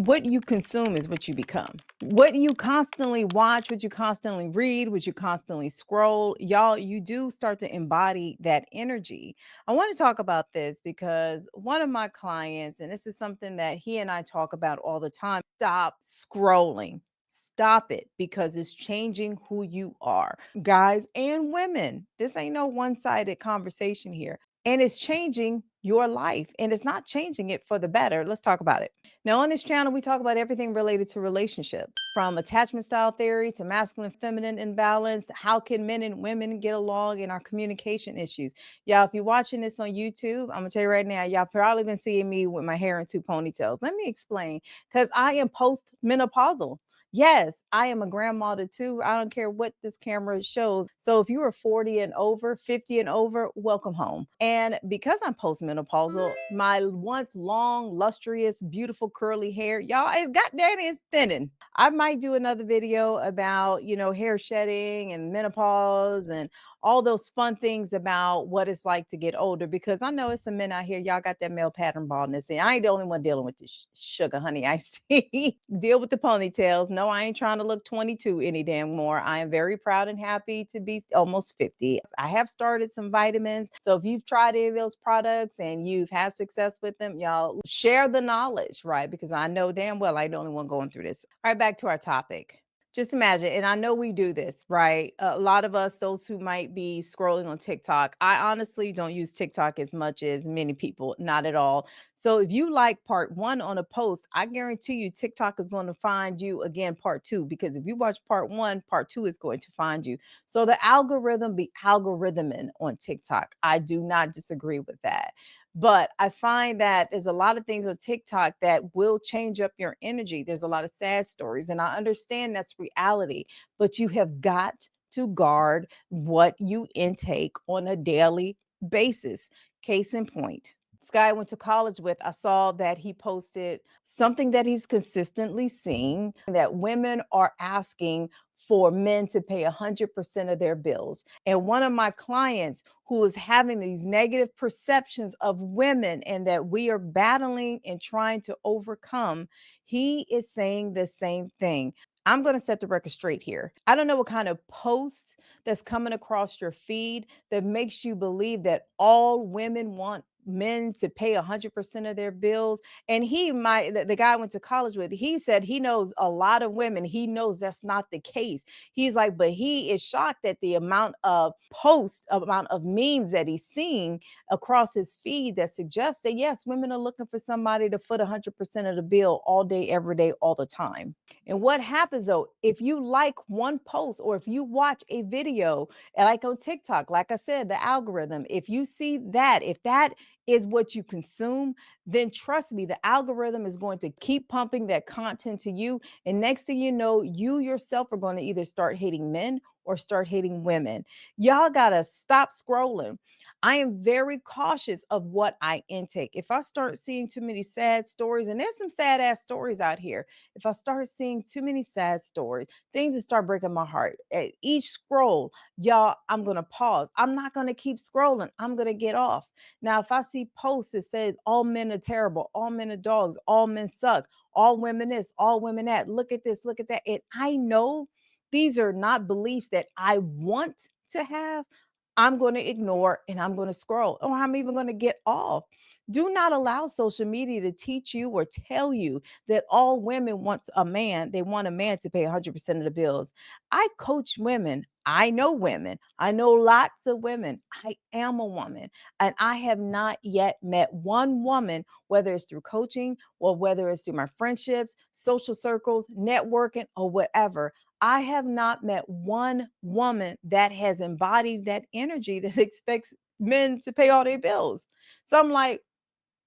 What you consume is what you become. What you constantly watch, what you constantly read, what you constantly scroll, y'all, you do start to embody that energy. I want to talk about this because one of my clients, and this is something that he and I talk about all the time, stop scrolling. Stop it because it's changing who you are, guys and women. This ain't no one sided conversation here. And it's changing your life, and it's not changing it for the better. Let's talk about it. Now, on this channel, we talk about everything related to relationships, from attachment style theory to masculine feminine imbalance. How can men and women get along in our communication issues? Y'all, if you're watching this on YouTube, I'm gonna tell you right now, y'all probably been seeing me with my hair in two ponytails. Let me explain, because I am post menopausal. Yes, I am a grandmother too. I don't care what this camera shows. So if you are 40 and over, 50 and over, welcome home. And because I'm postmenopausal, my once long, lustrous, beautiful curly hair, y'all, it got that is thinning. I might do another video about, hair shedding and menopause and all those fun things about what it's like to get older, because I know it's some men out here, y'all got that male pattern baldness, and I ain't the only one dealing with this sugar honey iced tea. Deal with the ponytails. No, I ain't trying to look 22 any damn more. I am very proud and happy to be almost 50. I have started some vitamins. So if you've tried any of those products and you've had success with them, y'all share the knowledge, right? Because I know damn well I ain't the only one going through this. All right, back to our topic. Just imagine, and I know we do this, right? A lot of us, those who might be scrolling on TikTok, I honestly don't use TikTok as much as many people, not at all. So if you like part one on a post, I guarantee you TikTok is going to find you again part two, because if you watch part one, part two is going to find you. So the algorithm be algorithming on TikTok. I do not disagree with that. But I find that there's a lot of things on TikTok that will change up your energy. There's a lot of sad stories, and I understand that's reality, but you have got to guard what you intake on a daily basis. Case in point, this guy I went to college with, I saw that he posted something that he's consistently seeing, that women are asking for men to pay 100% of their bills. And one of my clients who is having these negative perceptions of women and that we are battling and trying to overcome, he is saying the same thing. I'm going to set the record straight here. I don't know what kind of post that's coming across your feed that makes you believe that all women want men to pay 100% of their bills. And the guy I went to college with, he said he knows a lot of women. He knows that's not the case. He's like, but he is shocked at the amount of amount of memes that he's seeing across his feed that suggests that yes, women are looking for somebody to foot 100% of the bill all day, every day, all the time. And what happens though, if you like one post or if you watch a video, like on TikTok, like I said, the algorithm, if you see that, if that is what you consume, then trust me, the algorithm is going to keep pumping that content to you. And next thing you know, you yourself are going to either start hating men or start hating women. Y'all got to stop scrolling. I am very cautious of what I intake. If I start seeing too many sad stories, and there's some sad ass stories out here, if I start seeing too many sad stories, things that start breaking my heart, at each scroll, y'all, I'm going to pause. I'm not going to keep scrolling. I'm going to get off. Now, if I see posts that says all men are terrible, all men are dogs, all men suck, all women this, all women that, look at this, look at that. And I know these are not beliefs that I want to have. I'm going to ignore and I'm going to scroll, or I'm even going to get off. Do not allow social media to teach you or tell you that all women wants a man. They want a man to pay 100% of the bills. I coach women. I know women. I know lots of women. I am a woman, and I have not yet met one woman, whether it's through coaching or whether it's through my friendships, social circles, networking, or whatever. I have not met one woman that has embodied that energy that expects men to pay all their bills. So I'm like,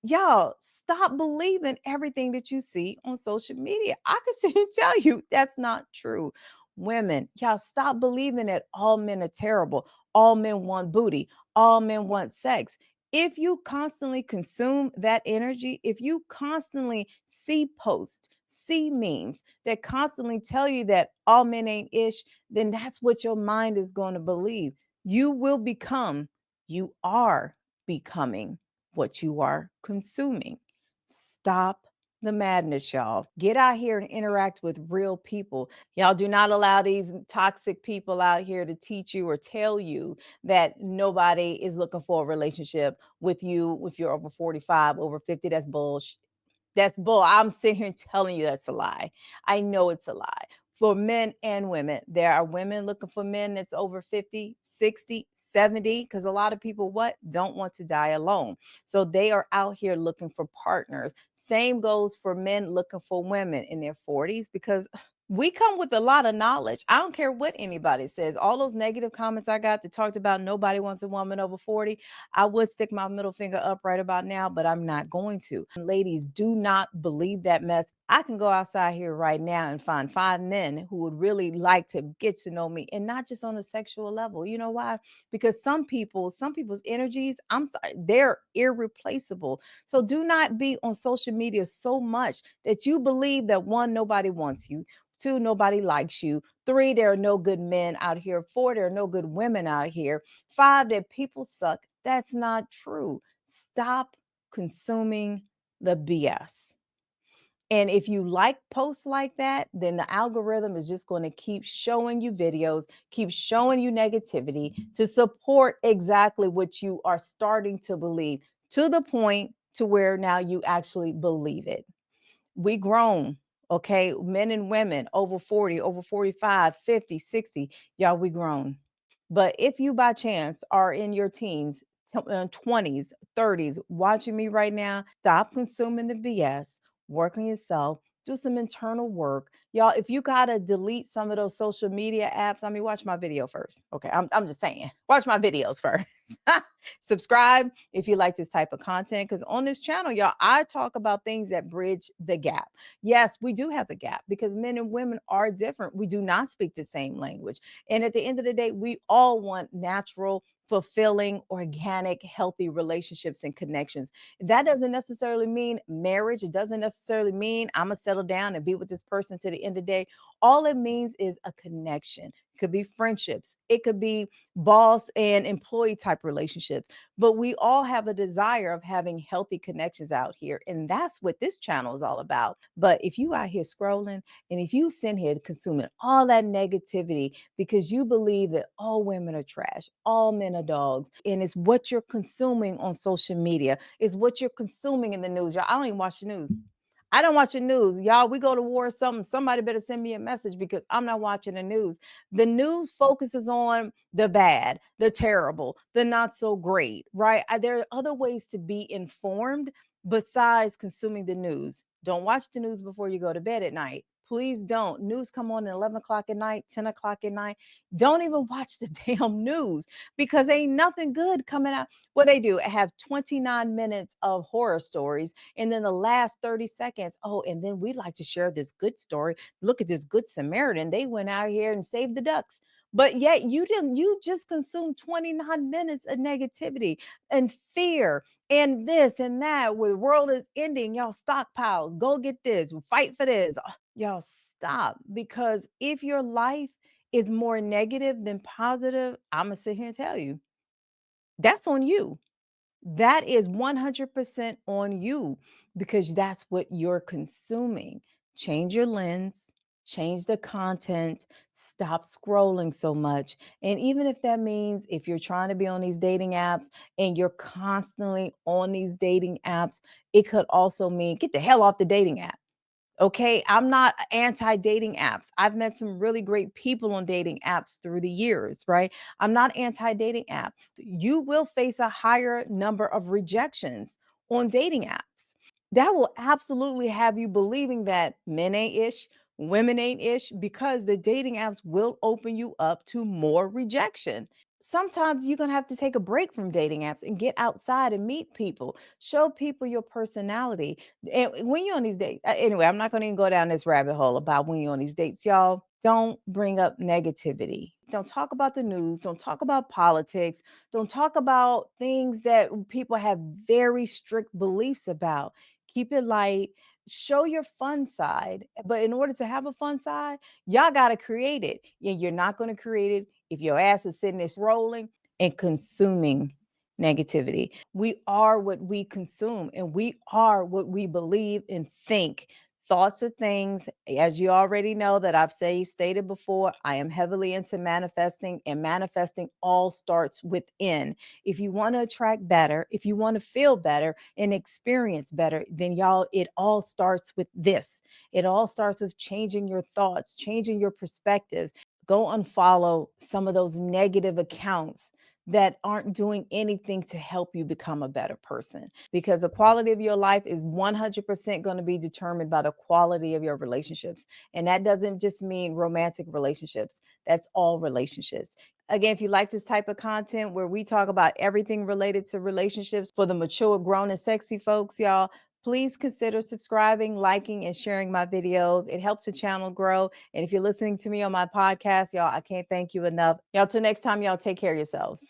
y'all, stop believing everything that you see on social media. I can sit and tell you that's not true. Women, y'all, stop believing that all men are terrible. All men want booty. All men want sex. If you constantly consume that energy, if you constantly see posts, see memes that constantly tell you that all men ain't ish, then that's what your mind is going to believe. You will become, you are becoming what you are consuming. Stop the madness, y'all. Get out here and interact with real people. Y'all do not allow these toxic people out here to teach you or tell you that nobody is looking for a relationship with you if you're over 45, over 50. That's bullshit. That's bull. I'm sitting here telling you that's a lie. I know it's a lie. For men and women, there are women looking for men that's over 50, 60, 70, because a lot of people what don't want to die alone. So they are out here looking for partners. Same goes for men looking for women in their 40s because we come with a lot of knowledge. I don't care what anybody says. All those negative comments I got that talked about nobody wants a woman over 40, I would stick my middle finger up right about now, but I'm not going to. Ladies, do not believe that mess. I can go outside here right now and find 5 men who would really like to get to know me and not just on a sexual level. You know why? Because some people's energies, I'm sorry, they're irreplaceable. So do not be on social media so much that you believe that one, nobody wants you. Two, nobody likes you. Three, there are no good men out here. Four, there are no good women out here. Five, that people suck. That's not true. Stop consuming the BS. And if you like posts like that, then the algorithm is just going to keep showing you videos, keep showing you negativity to support exactly what you are starting to believe to the point to where now you actually believe it. We grown, okay? Men and women over 40, over 45, 50, 60, y'all, we grown. But if you by chance are in your teens, 20s, 30s, watching me right now, stop consuming the BS, work on yourself, do some internal work. Y'all, if you got to delete some of those social media apps, I mean, watch my video first. Okay, I'm just saying, watch my videos first. Subscribe if you like this type of content, because on this channel, y'all, I talk about things that bridge the gap. Yes, we do have a gap because men and women are different. We do not speak the same language. And at the end of the day, we all want natural, fulfilling, organic, healthy relationships and connections. That doesn't necessarily mean marriage. It doesn't necessarily mean I'm going to settle down and be with this person to the end of the day. All it means is a connection. It could be friendships. It could be boss and employee type relationships. But we all have a desire of having healthy connections out here. And that's what this channel is all about. But if you out here scrolling and if you sit here consuming all that negativity because you believe that all women are trash, all men are dogs, and it's what you're consuming on social media, is what you're consuming in the news. Y'all, I don't even watch the news. I don't watch the news. Y'all, we go to war or something. Somebody better send me a message because I'm not watching the news. The news focuses on the bad, the terrible, the not so great, right? There are other ways to be informed besides consuming the news. Don't watch the news before you go to bed at night. Please don't. News come on at 11 o'clock at night, 10 o'clock at night. Don't even watch the damn news because ain't nothing good coming out. What they do, have 29 minutes of horror stories. And then the last 30 seconds, oh, and then we'd like to share this good story. Look at this good Samaritan. They went out here and saved the ducks. But yet you just consumed 29 minutes of negativity and fear and this and that. Where the world is ending, y'all stockpiles, go get this, fight for this. Y'all stop, because if your life is more negative than positive, I'm gonna sit here and tell you that's on you. That is 100% on you because that's what you're consuming. Change your lens, change the content, stop scrolling so much. And even if that means if you're trying to be on these dating apps and you're constantly on these dating apps, it could also mean get the hell off the dating app. Okay, I'm not anti dating apps. I've met some really great people on dating apps through the years, right? I'm not anti dating app. You will face a higher number of rejections on dating apps. That will absolutely have you believing that men ain't ish, women ain't ish, because the dating apps will open you up to more rejection. Sometimes you're going to have to take a break from dating apps and get outside and meet people, show people your personality. And when you're on these dates, anyway, I'm not going to even go down this rabbit hole about when you're on these dates. Y'all, don't bring up negativity. Don't talk about the news. Don't talk about politics. Don't talk about things that people have very strict beliefs about. Keep it light. Show your fun side. But in order to have a fun side, y'all got to create it. And you're not going to create it if your ass is sitting there scrolling and consuming negativity. We are what we consume, and we are what we believe and think. Thoughts are things, as you already know, that I've stated before. I am heavily into manifesting, and manifesting all starts within. If you want to attract better, if you want to feel better and experience better, then y'all, it all starts with this. It all starts with changing your thoughts, changing your perspectives. Go unfollow some of those negative accounts that aren't doing anything to help you become a better person, because the quality of your life is 100% going to be determined by the quality of your relationships. And that doesn't just mean romantic relationships, that's all relationships. Again, if you like this type of content where we talk about everything related to relationships for the mature, grown, and sexy folks, y'all, please consider subscribing, liking, and sharing my videos. It helps the channel grow. And if you're listening to me on my podcast, y'all, I can't thank you enough. Y'all, till next time, y'all, take care of yourselves.